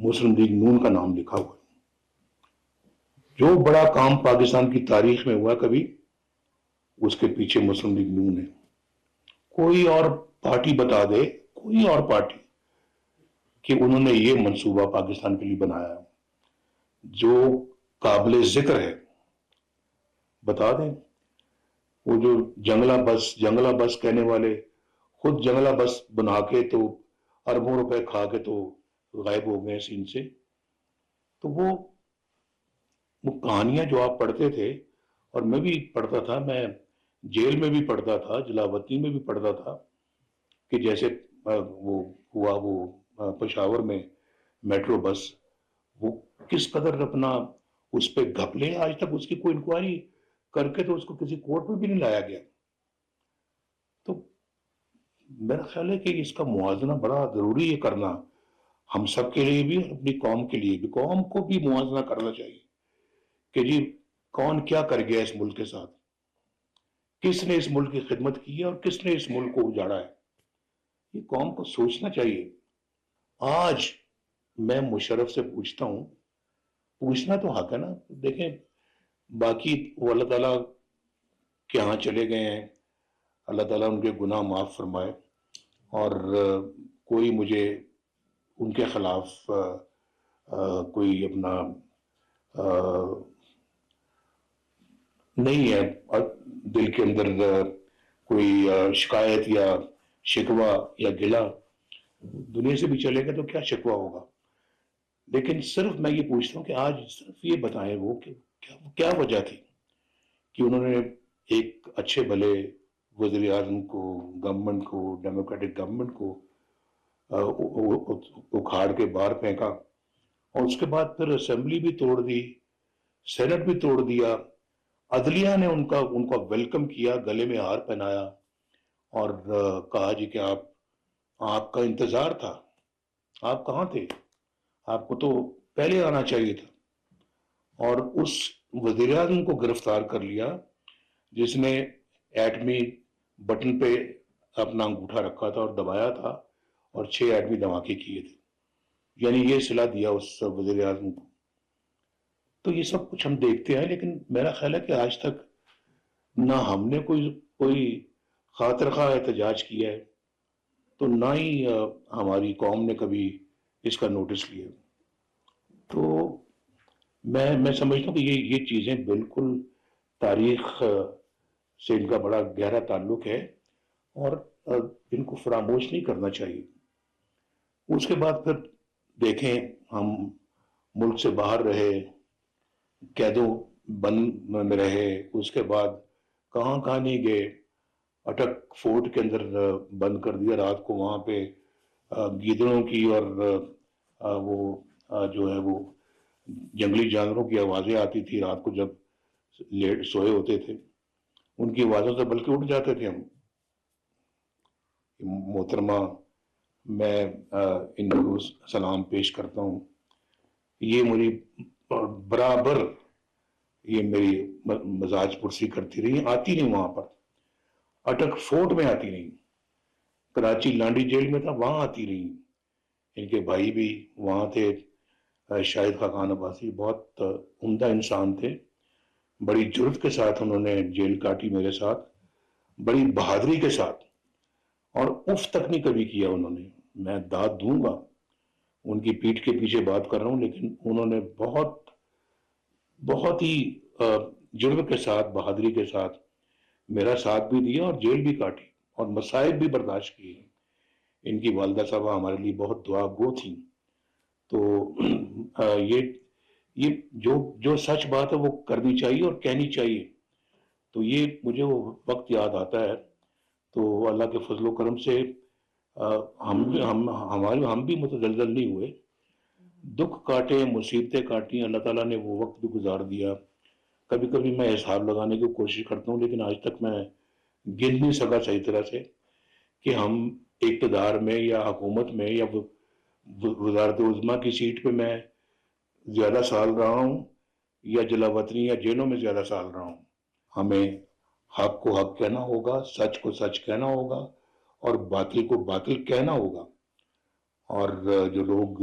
مسلم league نون کا نام لکھا ہوا ہے. جو بڑا کام پاکستان کی تاریخ میں ہوا کبھی، اس کے پیچھے مسلم لیگ نون ہے. کوئی اور پارٹی بتا دے، کوئی اور پارٹی، کہ انہوں نے یہ منصوبہ پاکستان کے لیے بنایا جو قابل ذکر ہے، بتا دیں. وہ جو جنگلہ بس کہنے والے، خود جنگلہ بس بنا کے تو اربوں روپے کھا کے تو غائب ہو گئے سین سے. تو وہ کہانیاں جو آپ پڑھتے تھے، اور میں بھی پڑھتا تھا، میں جیل میں بھی پڑھتا تھا، جلاوطنی میں بھی پڑھتا تھا، کہ جیسے وہ ہوا وہ پشاور میں میٹرو بس، وہ کس قدر اپنا اس پہ گھپلے. آج تک اس کی کوئی انکوائری کر کے تو اس کو کسی کورٹ میں بھی نہیں لایا گیا. تو میرا خیال ہے کہ اس کا موازنہ بڑا ضروری ہے کرنا، ہم سب کے لیے بھی اور اپنی قوم کے لیے بھی. قوم کو بھی موازنہ کرنا چاہیے کہ جی کون کیا کر گیا اس ملک کے ساتھ، کس نے اس ملک کی خدمت کی ہے اور کس نے اس ملک کو اجاڑا ہے. یہ قوم کو سوچنا چاہیے. آج میں مشرف سے پوچھتا ہوں، پوچھنا تو حق ہے نا. دیکھیں باقی وہ اللہ تعالیٰ کے ہاں چلے گئے ہیں، اللہ تعالیٰ ان کے گناہ معاف فرمائے، اور کوئی مجھے ان کے خلاف کوئی اپنا نہیں ہے دل کے اندر کوئی شکایت یا شکوہ یا گلہ. دنیا سے بھی چلے گا تو کیا شکوہ ہوگا. لیکن صرف میں یہ پوچھتا ہوں کہ آج صرف یہ بتائیں وہ کہ کیا وجہ تھی کہ انہوں نے ایک اچھے بھلے وزیر اعظم کو، گورنمنٹ کو، ڈیموکریٹک گورنمنٹ کو اکھاڑ کے باہر پھینکا، اور اس کے بعد پھر اسمبلی بھی توڑ دی، سینٹ بھی توڑ دیا. عدلیہ نے ان کا ویلکم کیا، گلے میں ہار پہنایا، اور کہا جی کہ آپ کا انتظار تھا، آپ کہاں تھے، آپ کو تو پہلے آنا چاہیے تھا. اور اس وزیر اعظم کو گرفتار کر لیا جس نے ایٹمی بٹن پہ اپنا انگوٹھا رکھا تھا اور دبایا تھا، اور 6 ایٹمی دھماکے کیے تھے. یعنی یہ صلہ دیا اس وزیر اعظم کو. تو یہ سب کچھ ہم دیکھتے ہیں، لیکن میرا خیال ہے کہ آج تک نہ ہم نے کوئی خاطر خواہ احتجاج کیا ہے، تو نہ ہی ہماری قوم نے کبھی اس کا نوٹس لیا. تو میں سمجھتا ہوں کہ یہ چیزیں بالکل تاریخ سے ان کا بڑا گہرا تعلق ہے، اور ان کو فراموش نہیں کرنا چاہیے. اس کے بعد پھر دیکھیں ہم ملک سے باہر رہے، قیدوں بند میں رہے، اس کے بعد کہاں کہاں نہیں گئے. اٹک فورٹ کے اندر بند کر دیا رات کو، وہاں پہ گیدڑوں کی اور وہ جو ہے وہ جنگلی جانوروں کی آوازیں آتی تھی رات کو جب لیٹ سوئے ہوتے تھے. ان کی آوازوں سے بلکہ اٹھ جاتے تھے ہم. محترمہ میں ان کو سلام پیش کرتا ہوں. یہ مجھے برابر یہ میری مزاج پرسی کرتی رہی، آتی نہیں وہاں پر، اٹک فورٹ میں آتی نہیں، کراچی لانڈی جیل میں تھا وہاں آتی رہی. ان کے بھائی بھی وہاں تھے، شاہد خاقان عباسی، بہت عمدہ انسان تھے. بڑی جرت کے ساتھ انہوں نے جیل کاٹی میرے ساتھ، بڑی بہادری کے ساتھ، اور اف تک نہیں کبھی کیا انہوں نے. میں داد دوں گا، ان کی پیٹھ کے پیچھے بات کر رہا ہوں، لیکن انہوں نے بہت ہی جرم کے ساتھ، بہادری کے ساتھ میرا ساتھ بھی دیا اور جیل بھی کاٹی اور مصائب بھی برداشت کیے. ان کی والدہ صاحبہ ہمارے لیے بہت دعا گو تھیں. تو یہ جو سچ بات ہے وہ کرنی چاہیے اور کہنی چاہیے. تو یہ مجھے وہ وقت یاد آتا ہے. تو اللہ کے فضل و کرم سے ہم بھی متزلزل نہیں ہوئے. دکھ کاٹے، مصیبتیں کاٹی، اللہ تعالیٰ نے وہ وقت بھی گزار دیا. کبھی کبھی میں حساب لگانے کی کوشش کرتا ہوں، لیکن آج تک میں گن نہیں سکا صحیح طرح سے کہ ہم اقتدار میں یا حکومت میں یا وزارت عظمیٰ کی سیٹ پہ میں زیادہ سال رہا ہوں یا جلاوطنی یا جیلوں میں زیادہ سال رہا ہوں. ہمیں حق کو حق کہنا ہوگا، سچ کو سچ کہنا ہوگا، اور باطل کو باطل کہنا ہوگا. اور جو لوگ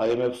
IMF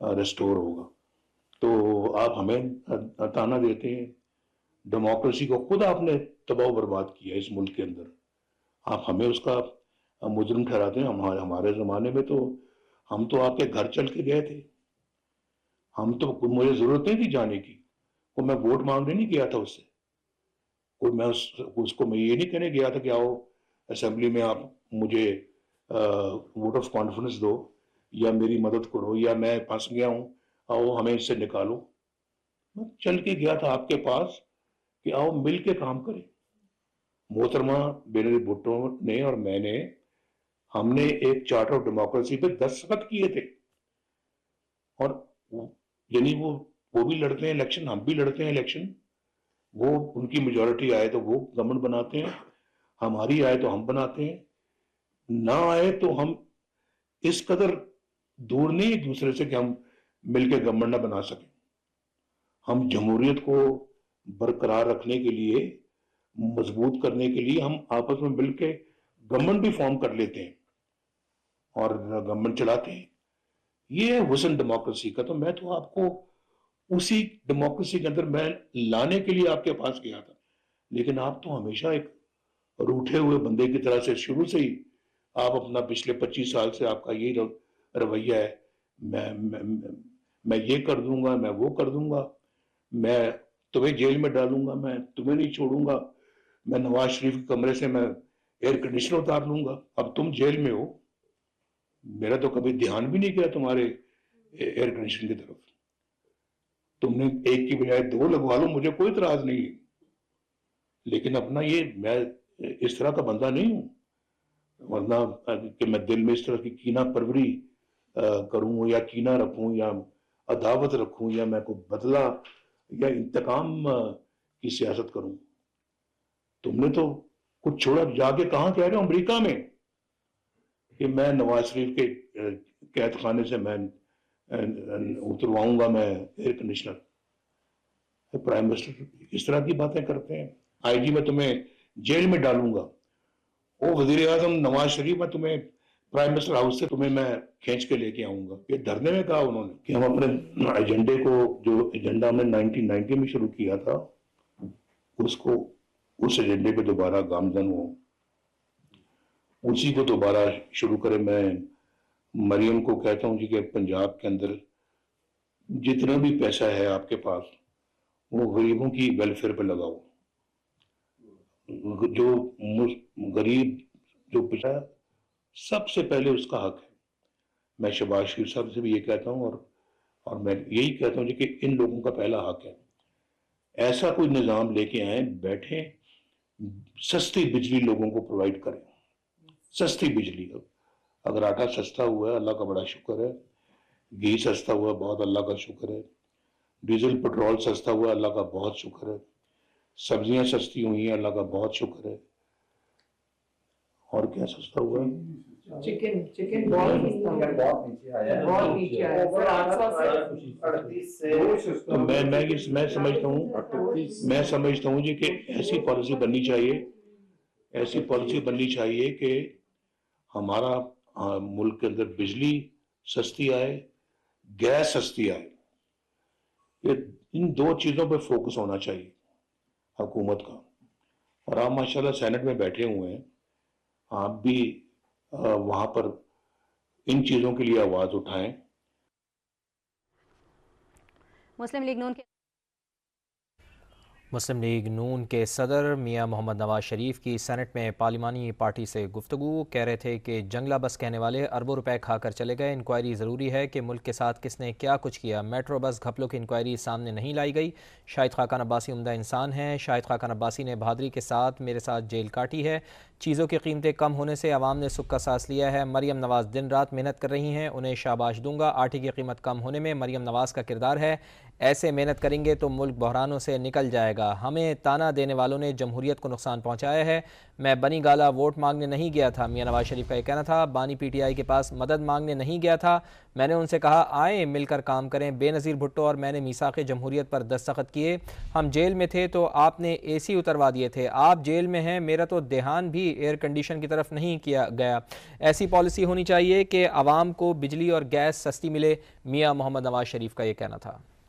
ریسٹور ہوگا. تو آپ ہمیں تانا دیتے ہیں. ڈیموکریسی کو خود آپ نے تباہ و برباد کیا اس ملک کے اندر. آپ ہمیں اس کا مجرم ٹھہراتے ہیں. ہمارے زمانے میں تو ہم تو آپ کے گھر چل کے گئے تھے. ہم تو مجھے ضرورت نہیں تھی جانے کی. وہ میں ووٹ مانگنے نہیں گیا تھا اس سے. کوئی میں اس کو میں یہ نہیں کہنے گیا تھا کہ آؤ اسمبلی میں آپ مجھے ووٹ آف کانفیڈنس دو یا میری مدد کرو یا میں پھنس گیا ہوں آؤ ہمیں اس سے نکالو. میں چل کے گیا تھا آپ کے پاس کہ آؤ مل کے کام کریں. محترمہ بینظیر بھٹو نے اور میں نے ہم نے ایک چارٹر آف ڈیموکریسی پہ دستخط کیے تھے. اور یعنی وہ بھی لڑتے ہیں الیکشن, ہم بھی لڑتے ہیں الیکشن. وہ ان کی میجورٹی آئے تو وہ گورنمنٹ بناتے ہیں, ہماری آئے تو ہم بناتے ہیں. نہ آئے تو ہم اس قدر دور نہیں ایک دوسرے سے کہ ہم مل کے گورنمنٹ نہ بنا سکیں. ہم جمہوریت کو برقرار رکھنے کے لیے, مضبوط کرنے کے لیے ہم آپس میں مل کے گورنمنٹ بھی فارم کر لیتے ہیں اور گورنمنٹ چلاتے ہیں. یہ ہے حسن ڈیموکریسی کا. تو میں تو آپ کو اسی ڈیموکریسی کے اندر میں لانے کے لیے آپ کے پاس گیا تھا. لیکن آپ تو ہمیشہ ایک روٹھے ہوئے بندے کی طرح سے شروع سے ہی آپ اپنا پچھلے 25 سال سے آپ کا یہی رویہ ہے. میں یہ کر دوں گا, میں وہ کر دوں گا, میں تمہیں جیل میں ڈالوں گا, میں تمہیں نہیں چھوڑوں گا, میں نواز شریف کے کمرے سے میں ایئر کنڈیشنر اتار لوں گا. اب تم جیل میں ہو, میرا تو کبھی دھیان بھی نہیں کیا تمہارے ایئر کنڈیشن کی طرف. تم نے ایک کی بجائے 2 لگوا لو, مجھے کوئی اعتراض نہیں ہے. لیکن اپنا یہ میں اس طرح کا بندہ نہیں ہوں, ورنہ کہ میں دل میں اس طرح کی کینہ پروری کروں یا کینہ رکھوں یا عداوت رکھوں یا میں کوئی بدلہ یا انتقام کی سیاست کروں. تم نے تو کچھ چھوڑا, جا کے کہاں کہہ رہے ہو امریکہ میں کہ میں نواز شریف کے قید خانے سے میں اترواؤں گا میں ایئر کنڈیشنر. پرائم منسٹر اس طرح کی باتیں کرتے ہیں. آئی جی میں تمہیں جیل میں ڈالوں گا. وہ وزیر اعظم نواز شریف میں تمہیں پرائم منسٹر ہاؤس سے تمہیں میں کھینچ کے لے کے آؤں گا. یہ دھرنے میں کہا انہوں نے کہ ہم اپنے ایجنڈے کو, جو ایجنڈا ہم نے 1990 میں شروع کیا تھا, اس ایجنڈے پہ دوبارہ گامزن ہو, اسی کو دوبارہ شروع کرے. میں مریم کو کہتا ہوں جی کہ پنجاب کے اندر جتنا بھی پیسہ ہے آپ کے پاس وہ غریبوں کی ویلفیئر پہ لگاؤ. جو غریب جو پچھا سب سے پہلے اس کا حق ہے. میں شہباز شریف صاحب سے بھی یہ کہتا ہوں اور میں یہی کہتا ہوں جی کہ ان لوگوں کا پہلا حق ہے. ایسا کوئی نظام لے کے آئیں, بیٹھیں, سستی بجلی لوگوں کو پرووائڈ کریں. سستی بجلی, اگر آٹا سستا ہوا ہے اللہ کا بڑا شکر ہے, گھی سستا ہوا بہت اللہ کا شکر ہے, ڈیزل پٹرول سستا ہوا اللہ کا بہت شکر ہے, سبزیاں سستی ہوئی ہیں اللہ کا بہت شکر ہے. اور کیا سستا ہوا ہے؟ چکن بہت نیچے آیا تو میں سمجھتا ہوں جی کہ ایسی پالیسی بننی چاہیے کہ ہمارا ملک کے اندر بجلی سستی آئے, گیس سستی آئے. ان 2 چیزوں پہ فوکس ہونا چاہیے حکومت کا. اور آپ ماشاءاللہ سینٹ میں بیٹھے ہوئے ہیں, آپ بھی وہاں پر ان چیزوں کے لیے آواز اٹھائیں. مسلم لیگ نون کے صدر میاں محمد نواز شریف کی سینٹ میں پارلیمانی پارٹی سے گفتگو. کہہ رہے تھے کہ جنگلہ بس کہنے والے اربوں روپے کھا کر چلے گئے. انکوائری ضروری ہے کہ ملک کے ساتھ کس نے کیا کچھ کیا. میٹرو بس گھپلوں کی انکوائری سامنے نہیں لائی گئی. شاہد خاقان عباسی عمدہ انسان ہیں. شاہد خاقان عباسی نے بہادری کے ساتھ میرے ساتھ جیل کاٹی ہے. چیزوں کی قیمتیں کم ہونے سے عوام نے سکھ کا سانس لیا ہے. مریم نواز دن رات محنت کر رہی ہیں, انہیں شاباش دوں گا. آٹے کی قیمت کم ہونے میں مریم نواز کا کردار ہے. ایسے محنت کریں گے تو ملک بحرانوں سے نکل جائے گا. ہمیں تانا دینے والوں نے جمہوریت کو نقصان پہنچایا ہے. میں بنی گالا ووٹ مانگنے نہیں گیا تھا. میاں نواز شریف کا یہ کہنا تھا. بانی پی ٹی آئی کے پاس مدد مانگنے نہیں گیا تھا. میں نے ان سے کہا آئیں مل کر کام کریں. بے نظیر بھٹو اور میں نے میثاق جمہوریت پر دستخط کیے. ہم جیل میں تھے تو آپ نے اے سی اتروا دیے تھے. آپ جیل میں ہیں, میرا تو دھیان بھی ایئر کنڈیشن کی طرف نہیں کیا گیا. ایسی پالیسی ہونی چاہیے کہ عوام کو بجلی اور گیس سستی ملے. میاں محمد نواز شریف کا یہ کہنا تھا.